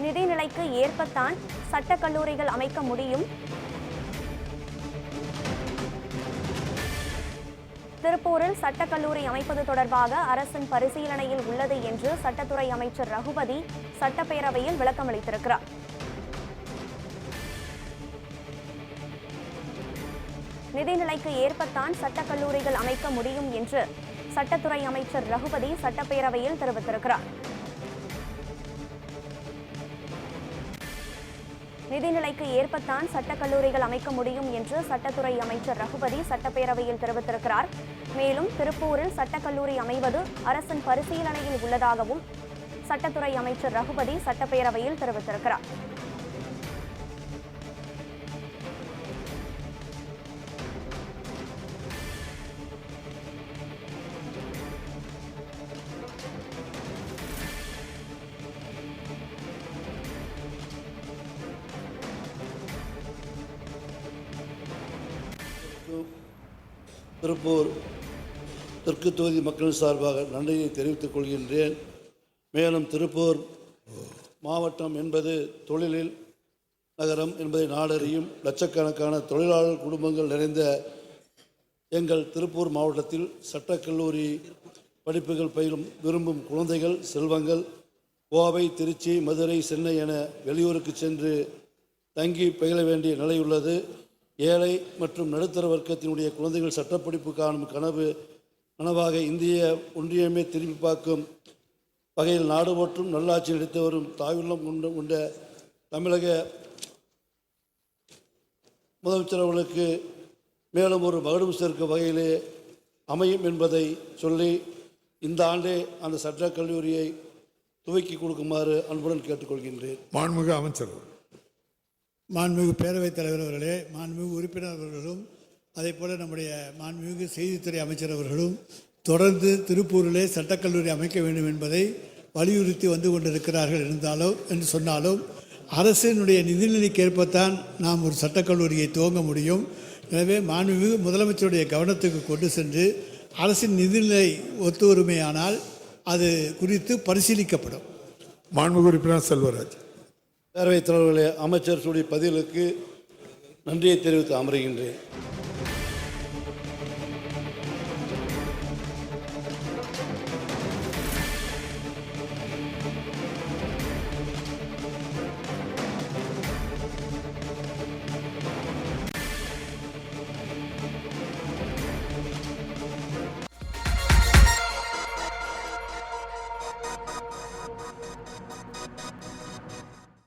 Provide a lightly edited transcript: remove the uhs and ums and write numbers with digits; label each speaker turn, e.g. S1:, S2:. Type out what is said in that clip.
S1: நிதிநிலைக்கு ஏற்பத்தான் சட்டக் கல்லூரிகள் அமைக்க முடியும். திருப்பூரில் சட்டக் கல்லூரி அமைப்பது தொடர்பாக அரசின் பரிசீலனையில் உள்ளது என்று சட்டத்துறை அமைச்சர் ரகுபதி சட்டப்பேரவையில் விளக்கமளித்திருக்கிறார். நிதிநிலைக்கு ஏற்பத்தான் சட்டக் கல்லூரிகள் அமைக்க முடியும் என்று சட்டத்துறை அமைச்சர் ரகுபதி சட்டப்பேரவையில் தெரிவித்திருக்கிறார். நிதிநிலைக்கு ஏற்பத்தான் சட்டக் கல்லூரிகள் அமைக்க முடியும் என்று சட்டத்துறை அமைச்சர் ரகுபதி சட்டப்பேரவையில் தெரிவித்திருக்கிறார். மேலும் திருப்பூரில் சட்டக் கல்லூரி அமைவது அரசின் பரிசீலனையில் உள்ளதாகவும் சட்டத்துறை அமைச்சர் ரகுபதி சட்டப்பேரவையில் தெரிவித்திருக்கிறார்.
S2: திருப்பூர் தெற்கு தொகுதி மக்கள் சார்பாக நன்றியை தெரிவித்துக் கொள்கின்றேன். மேலும் திருப்பூர் மாவட்டம் என்பது தொழிலில் நகரம் என்பதை நாடறியும் லட்சக்கணக்கான தொழிலாளர் குடும்பங்கள் நிறைந்த எங்கள் திருப்பூர் மாவட்டத்தில் சட்டக்கல்லூரி படிப்புகள் பயிலும் விரும்பும் குழந்தைகள் செல்வங்கள் கோவை, திருச்சி, மதுரை, சென்னை என வெளியூருக்கு சென்று தங்கி பயில வேண்டிய நிலை உள்ளது. ஏழை மற்றும் நடுத்தர வர்க்கத்தினுடைய குழந்தைகள் சட்டப்படிப்பு காணும் கனவாக இந்திய ஒன்றியமே திரும்பி பார்க்கும் வகையில் நாடு மற்றும் நல்லாட்சி நடத்தி வரும் தாயுள்ளம் கொண்ட தமிழக முதலமைச்சர் அவர்களுக்கு மேலும் ஒரு மகுடம் சேர்க்கும் வகையிலே அமையும் என்பதை சொல்லி இந்த ஆண்டே அந்த சட்டக் கல்லூரியை துவக்கி கொடுக்குமாறு அன்புடன் கேட்டுக்கொள்கின்றேன்.
S3: மாண்புமிகு அமைச்சர்.
S4: மாண்புமிகு பேரவைத் தலைவர் அவர்களே, மாண்புமிகு உறுப்பினர் அவர்களும் அதே போல் நம்முடைய மாண்புமிகு செய்தித்துறை அமைச்சர் அவர்களும் தொடர்ந்து திருப்பூரிலே சட்டக்கல்லூரி அமைக்க வேண்டும் என்பதை வலியுறுத்தி வந்து கொண்டிருக்கிறார்கள் என்று சொன்னாலும் அரசினுடைய நிதிநிலைக்கு ஏற்பத்தான் நாம் ஒரு சட்டக்கல்லூரியை துவங்க முடியும். எனவே மாண்புமிகு முதலமைச்சருடைய கவனத்துக்கு கொண்டு சென்று அரசின் நிதிநிலை ஒத்துவருமையானால் அது குறித்து பரிசீலிக்கப்படும்.
S3: மாண்புமிகு உறுப்பினர் செல்வராஜ்.
S2: பேரவைத் தலைவர்களே, அமைச்சர் பதிலுக்கு நன்றியை தெரிவித்து அமர்கின்றேன்.